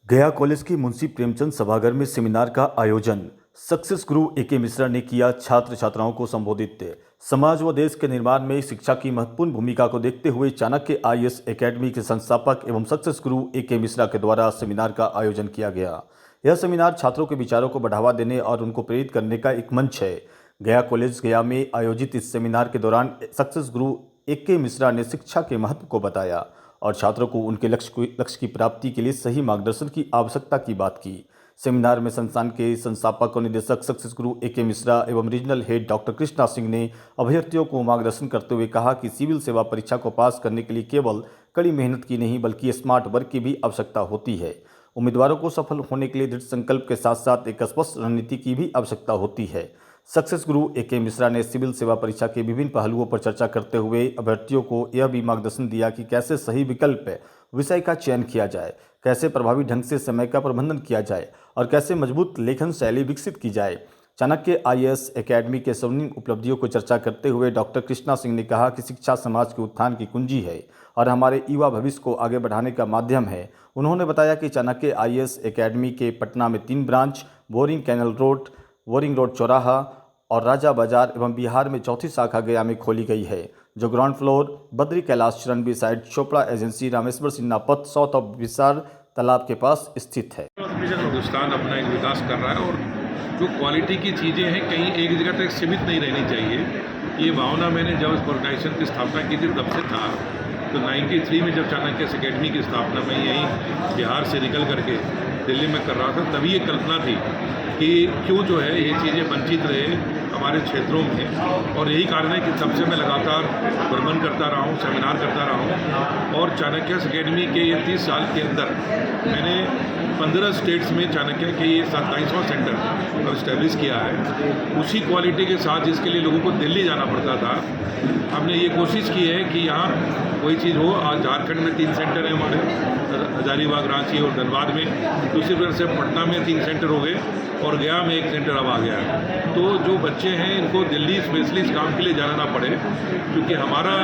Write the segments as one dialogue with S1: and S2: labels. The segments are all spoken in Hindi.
S1: गया कॉलेज की मुंशी प्रेमचंद सभागार में सेमिनार का आयोजन। सक्सेस गुरु ए.के. मिश्रा ने किया छात्र छात्राओं को संबोधित। समाज व देश के निर्माण में शिक्षा की महत्वपूर्ण भूमिका को देखते हुए चाणक्य आईएएस एकेडमी के संस्थापक एवं सक्सेस गुरु ए.के. मिश्रा के द्वारा सेमिनार का आयोजन किया गया। यह सेमिनार छात्रों के विचारों को बढ़ावा देने और उनको प्रेरित करने का एक मंच है। गया कॉलेज गया में आयोजित इस सेमिनार के दौरान सक्सेस गुरु ए.के. मिश्रा ने शिक्षा के महत्व को बताया और छात्रों को उनके लक्ष्य की प्राप्ति के लिए सही मार्गदर्शन की आवश्यकता की बात की। सेमिनार में संस्थान के संस्थापक और निदेशक सक्सेस गुरु ए.के. मिश्रा एवं regional head doctor Krishna Singh ने अभ्यर्थियों को मार्गदर्शन करते हुए कहा कि सिविल सेवा परीक्षा को पास करने के लिए केवल कड़ी मेहनत की नहीं बल्कि स्मार्ट वर्क की भी आवश्यकता होती है। उम्मीदवारों को सफल होने के लिए दृढ़ संकल्प के साथ साथ एक स्पष्ट रणनीति की भी आवश्यकता होती है। सक्सेस गुरु ए.के. मिश्रा ने सिविल सेवा परीक्षा के विभिन्न पहलुओं पर चर्चा करते हुए अभ्यर्थियों को यह भी मार्गदर्शन दिया कि कैसे सही विकल्प विषय का चयन किया जाए, कैसे प्रभावी ढंग से समय का प्रबंधन किया जाए और कैसे मजबूत लेखन शैली विकसित की जाए। चाणक्य आईएएस एकेडमी के स्वर्णिम उपलब्धियों को चर्चा करते हुए डॉक्टर कृष्णा सिंह ने कहा कि शिक्षा समाज के उत्थान की कुंजी है और हमारे युवा भविष्य को आगे बढ़ाने का माध्यम है। उन्होंने बताया कि चाणक्य आईएएस एकेडमी के पटना में 3 ब्रांच, बोरिंग रोड चौराहा और राजा बाजार एवं बिहार में चौथी शाखा गया में खोली गई है, जो ground floor Badri Kailash Charan B side Chopra agency Rameshwar Sinha Path south of विशाल तालाब के पास स्थित है।
S2: हिंदुस्तान अपना एक विकास कर रहा है और जो क्वालिटी की चीज़ें हैं कहीं एक जगह तक सीमित नहीं रहनी चाहिए। ये भावना मैंने जब इस ऑर्गेनाइजेशन की स्थापना की थी तब से था। तो 93 में जब चाणक्य एकेडमी की स्थापना मैं यहीं बिहार से निकल करके दिल्ली में कर रहा था, तभी ये कल्पना थी कि क्यों जो है ये चीज़ें वंचित रहे हमारे क्षेत्रों में। और यही कारण है कि तब से मैं लगातार भ्रमण करता रहा हूँ, सेमिनार करता रहा हूँ। और चाणक्य एकेडमी के ये 30 साल के अंदर मैंने 15 स्टेट्स में चाणक्य के ये 27वां सेंटर इस्टेब्लिश किया है। उसी क्वालिटी के साथ जिसके लिए लोगों को दिल्ली जाना पड़ता था, हमने ये कोशिश की है कि यहाँ कोई चीज़ हो। आज झारखंड में 3 सेंटर हैं हमारे, हजारीबाग, रांची और धनबाद में। दूसरी तरफ से पटना में 3 सेंटर हो गए और गया में 1 सेंटर अब आ गया है। तो जो बच्चे हैं इनको दिल्ली स्पेशली इस काम के लिए जाना ना पड़े, क्योंकि हमारा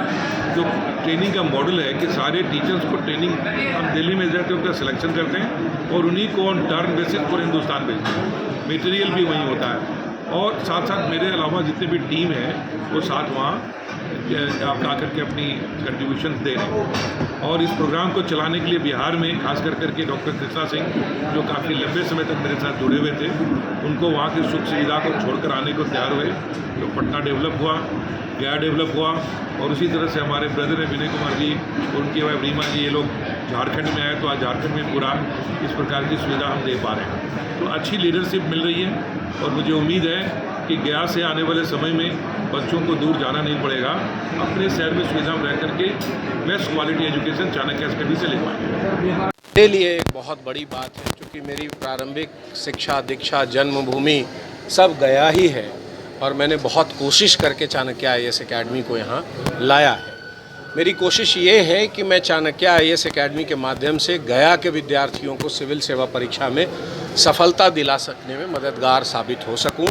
S2: जो ट्रेनिंग का मॉडल है कि सारे टीचर्स को ट्रेनिंग हम दिल्ली में जाते हैं, उनका सिलेक्शन करते हैं और उन्हीं को ऑन टर्न बेसिस पूरे हिंदुस्तान भेजते हैं। मटेरियल भी वहीं होता है और साथ साथ मेरे अलावा जितने भी टीम है वो साथ वहाँ आप आकर के अपनी कंट्रीब्यूशन दे रहे हैं। और इस प्रोग्राम को चलाने के लिए बिहार में खास करके डॉक्टर कृष्णा सिंह, जो काफ़ी लंबे समय तक मेरे साथ जुड़े हुए थे, उनको वहाँ की सुख सुविधा को छोड़कर आने को तैयार हुए। तो पटना डेवलप हुआ, गया डेवलप हुआ और उसी तरह से हमारे ब्रदर हैं विनय कुमार जी, उनकी वाइफ रीमा जी, ये लोग झारखंड में आए तो आज झारखंड में पूरा इस प्रकार की सुविधा हम दे पा रहे हैं। तो अच्छी लीडरशिप मिल रही है और मुझे उम्मीद है कि गया से आने वाले समय में बच्चों को दूर जाना नहीं पड़ेगा, अपने शहर में सुविधा में रह करके best quality education Chanakya academy से ले पाएंगे।
S3: मेरे लिए एक बहुत बड़ी बात है, क्योंकि मेरी प्रारंभिक शिक्षा दीक्षा जन्मभूमि सब गया ही है और मैंने बहुत कोशिश करके चाणक्य आईएएस एकेडमी को यहाँ लाया है। मेरी कोशिश ये है कि मैं चाणक्य आईएएस एकेडमी के माध्यम से गया के विद्यार्थियों को सिविल सेवा परीक्षा में सफलता दिला सकने में मददगार साबित हो सकूं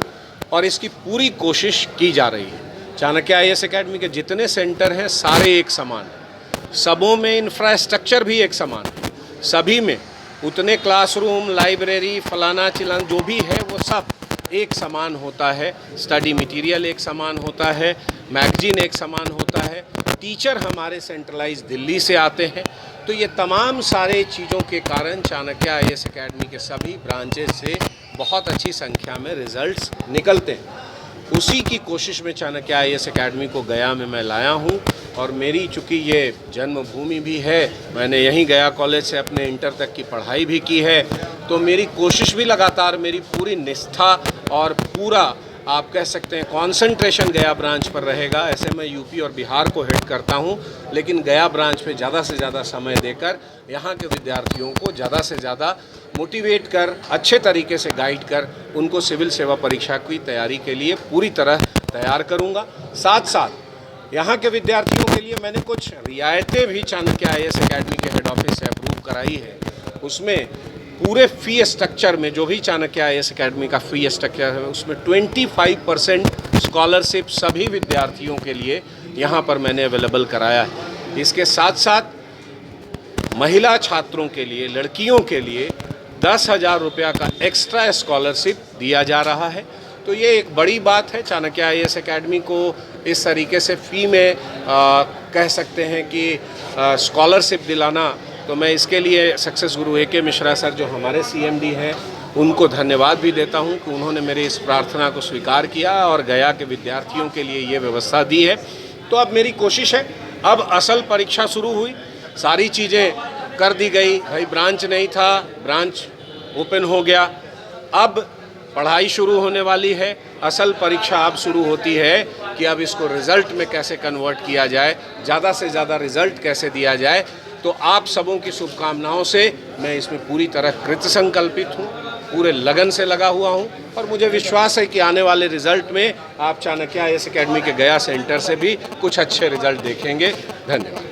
S3: और इसकी पूरी कोशिश की जा रही है। चाणक्य आईएएस एकेडमी के जितने सेंटर हैं सारे एक समान हैं, सबों में इंफ्रास्ट्रक्चर भी एक समान है, सभी में उतने क्लासरूम, लाइब्रेरी, फलाना चिलाना जो भी है वो सब एक समान होता है, स्टडी मटेरियल एक समान होता है, मैगजीन एक समान होता है, टीचर हमारे सेंट्रलाइज दिल्ली से आते हैं। तो ये तमाम सारे चीज़ों के कारण चाणक्य आईएएस एकेडमी के सभी ब्रांचेस से बहुत अच्छी संख्या में रिजल्ट्स निकलते हैं। उसी की कोशिश में चाणक्य आईएएस एकेडमी को गया में मैं लाया हूं और मेरी चूँकि ये जन्मभूमि भी है, मैंने यहीं गया कॉलेज से अपने इंटर तक की पढ़ाई भी की है, तो मेरी कोशिश भी लगातार, मेरी पूरी निष्ठा और पूरा आप कह सकते हैं कॉन्सेंट्रेशन गया ब्रांच पर रहेगा। ऐसे मैं यूपी और बिहार को हेड करता हूं, लेकिन गया ब्रांच पे ज़्यादा से ज़्यादा समय देकर यहाँ के विद्यार्थियों को ज़्यादा से ज़्यादा मोटिवेट कर, अच्छे तरीके से गाइड कर उनको सिविल सेवा परीक्षा की तैयारी के लिए पूरी तरह तैयार करूँगा। साथ साथ यहाँ के विद्यार्थियों के लिए मैंने कुछ रियायतें भी चाणक्य आईएएस एकेडमी के हेड ऑफिस से अप्रूव कराई है। उसमें पूरे फ़ी स्ट्रक्चर में जो भी चाणक्य आईएएस एकेडमी का फ़ी स्ट्रक्चर है उसमें 25% स्कॉलरशिप सभी विद्यार्थियों के लिए यहाँ पर मैंने अवेलेबल कराया है। इसके साथ साथ महिला छात्रों के लिए, लड़कियों के लिए 10,000 रुपया का एक्स्ट्रा स्कॉलरशिप दिया जा रहा है। तो ये एक बड़ी बात है। चाणक्य IAS एकेडमी को इस तरीके से फ़ी में कह सकते हैं कि स्कॉलरशिप दिलाना, तो मैं इसके लिए सक्सेस गुरु AK मिश्रा सर जो हमारे CMD हैं उनको धन्यवाद भी देता हूं कि उन्होंने मेरी इस प्रार्थना को स्वीकार किया और गया के विद्यार्थियों के लिए ये व्यवस्था दी है। तो अब मेरी कोशिश है, अब असल परीक्षा शुरू हुई, सारी चीज़ें कर दी गई। भाई ब्रांच नहीं था, ब्रांच ओपन हो गया, अब पढ़ाई शुरू होने वाली है। असल परीक्षा अब शुरू होती है कि अब इसको रिज़ल्ट में कैसे कन्वर्ट किया जाए, ज़्यादा से ज़्यादा रिज़ल्ट कैसे दिया जाए। तो आप सबों की शुभकामनाओं से मैं इसमें पूरी तरह कृत संकल्पित हूँ, पूरे लगन से लगा हुआ हूँ और मुझे विश्वास है कि आने वाले रिज़ल्ट में आप चाणक्य IAS एकेडमी के गया सेंटर से भी कुछ अच्छे रिज़ल्ट देखेंगे। धन्यवाद।